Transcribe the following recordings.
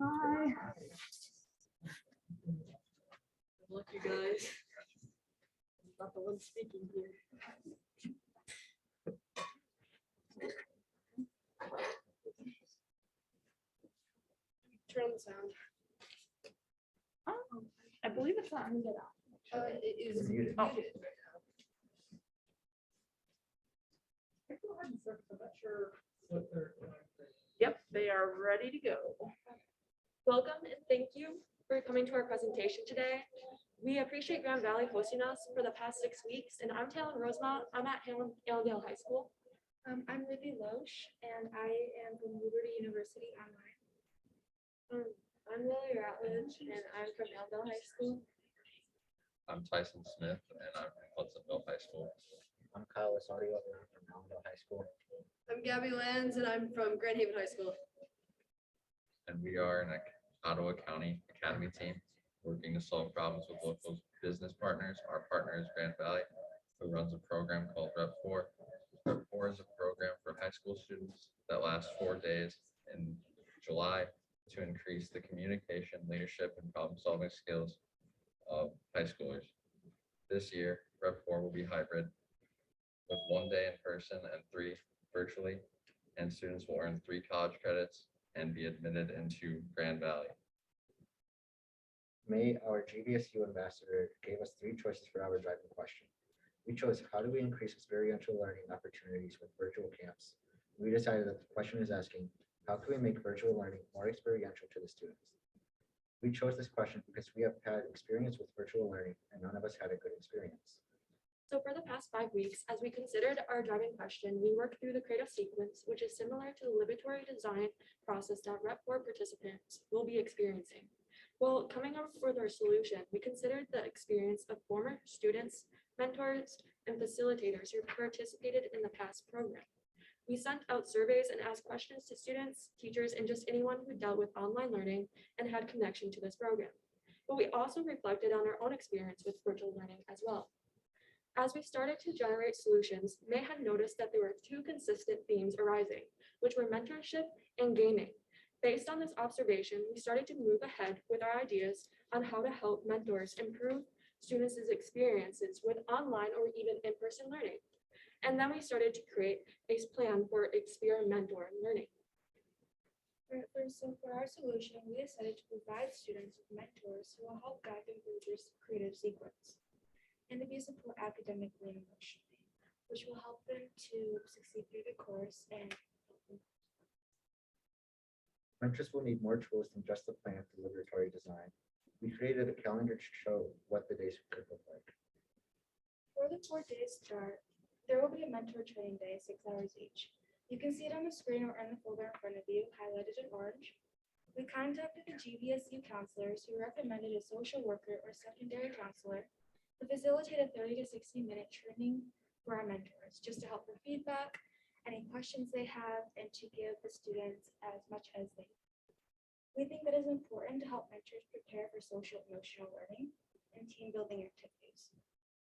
Hi. Good luck, you guys. I'm not the one speaking here. Turn on the sound. I believe it's not on. It is Muted. Oh. muted. I'm not sure what they're. Yep, they are ready to go. Welcome and thank you for coming to our presentation today. We appreciate Grand Valley hosting us for the past 6 weeks, and I'm Talon Rosemont. I'm at Allendale High School. I'm Libby Loesch, and I am from Liberty University Online. I'm Lily Ratledge, and I'm from Allendale High School. I'm Tyson Smith, and I'm from Hudsonville High School. I'm Kyle Osorio, and I'm from Allendale High School. I'm Gabby Lands and I'm from Grand Haven High School. And we are an Ottawa County Academy team working to solve problems with local business partners. Our partner is Grand Valley, who runs a program called Rep4. Rep4 is a program for high school students that lasts 4 days in July to increase the communication, leadership, and problem-solving skills of high schoolers. This year, Rep4 will be hybrid with 1 day in person and 3 virtually, and students will earn 3 college credits and be admitted into Grand Valley. May, our GVSU ambassador, gave us 3 choices for our driving question. We chose, how do we increase experiential learning opportunities with virtual camps? We decided that the question is asking, how can we make virtual learning more experiential to the students? We chose this question because we have had experience with virtual learning and none of us had a good experience. So for the past 5 weeks, as we considered our driving question, we worked through the creative sequence, which is similar to the liberatory design process that Rep4 participants will be experiencing. While coming up with our solution, we considered the experience of former students, mentors, and facilitators who participated in the past program. We sent out surveys and asked questions to students, teachers, and just anyone who dealt with online learning and had connection to this program. But we also reflected on our own experience with virtual learning as well. As we started to generate solutions, May had noticed that there were 2 consistent themes arising, which were mentorship and gaming. Based on this observation, we started to move ahead with our ideas on how to help mentors improve students' experiences with online or even in-person learning. And then we started to create a plan for experimental learning. So for our solution, we decided to provide students with mentors who will help guide them through this creative sequence and to be support academically and emotionally, which will help them to succeed through the course and Mentors will need more tools than just the plan for liberatory design. We created a calendar to show what the days could look like. for the 4 days start, there will be a mentor training day, 6 hours each. You can see it on the screen or in the folder in front of you, highlighted in orange. We contacted the GVSU counselors who recommended a social worker or secondary counselor to facilitate a 30 to 60-minute training for our mentors, just to help with feedback, any questions they have, and to give the students as much as they need. We think that it's important to help mentors prepare for social emotional learning and team building activities.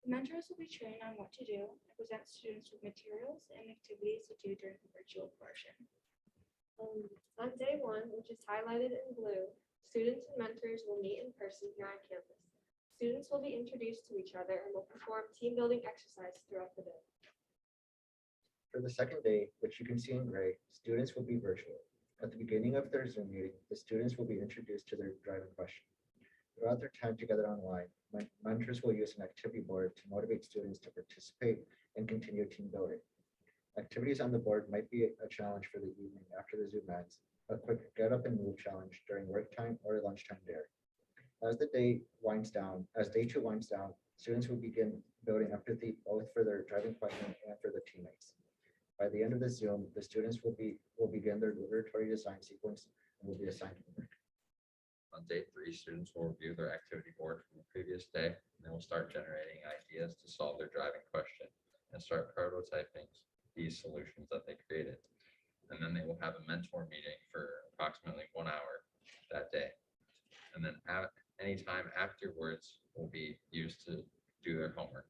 The mentors will be trained on what to do and present students with materials and activities to do during the virtual portion. On day 1, which is highlighted in blue, students and mentors will meet in person here on campus. Students will be introduced to each other and will perform team building exercises throughout the day. For the second day, which you can see in gray, students will be virtual. At the beginning of their Zoom meeting, the students will be introduced to their driving question. Throughout their time together online, mentors will use an activity board to motivate students to participate and continue team building. Activities on the board might be a challenge for the evening after the Zoom ends, a quick get up and move challenge during work time or lunchtime dare. As day 2 winds down, students will begin building empathy both for their driving question and for their teammates. By the end of the Zoom, the students will begin their liberatory design sequence and will be assigned homework. On day 3, students will review their activity board from the previous day, and they will start generating ideas to solve their driving question and start prototyping these solutions that they created. And then they will have a mentor meeting for approximately 1 hour that day. And then any time afterwards will be used to do their homework.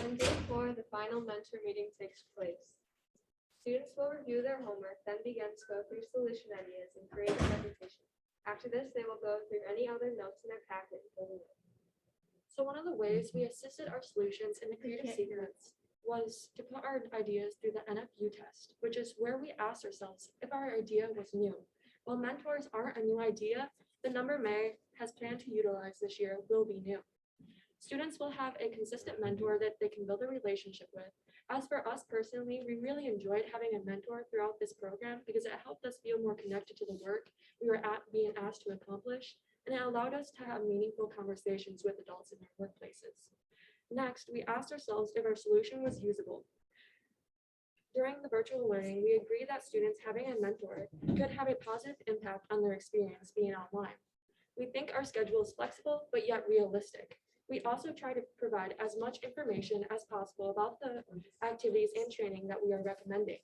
On day 4, the final mentor meeting takes place. Students will review their homework, then begin to go through solution ideas and create a presentation. After this, they will go through any other notes in their packet. and fill them in. So one of the ways we assisted our solutions in the creative sequence was to put our ideas through the NFU test, which is where we asked ourselves if our idea was new. While mentors aren't a new idea, the number May has planned to utilize this year will be new. Students will have a consistent mentor that they can build a relationship with. As for us personally, we really enjoyed having a mentor throughout this program because it helped us feel more connected to the work we were being asked to accomplish, and it allowed us to have meaningful conversations with adults in our workplaces. Next, we asked ourselves if our solution was usable. During the virtual learning, we agreed that students having a mentor could have a positive impact on their experience being online. We think our schedule is flexible, but yet realistic. We also try to provide as much information as possible about the activities and training that we are recommending.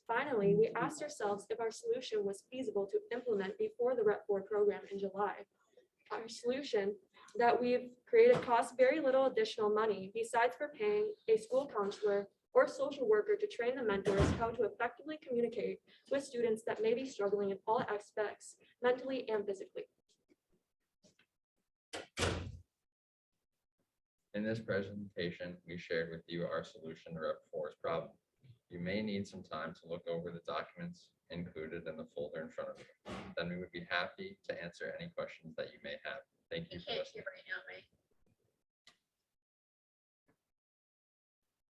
Finally, we asked ourselves if our solution was feasible to implement before the Rep 4 program in July. Our solution that we've created costs very little additional money besides for paying a school counselor or social worker to train the mentors how to effectively communicate with students that may be struggling in all aspects, mentally and physically. In this presentation, we shared with you our solution to Rep 4's problem. You may need some time to look over the documents included in the folder in front of you. Then we would be happy to answer any questions that you may have. Thank you for listening. Right now, right?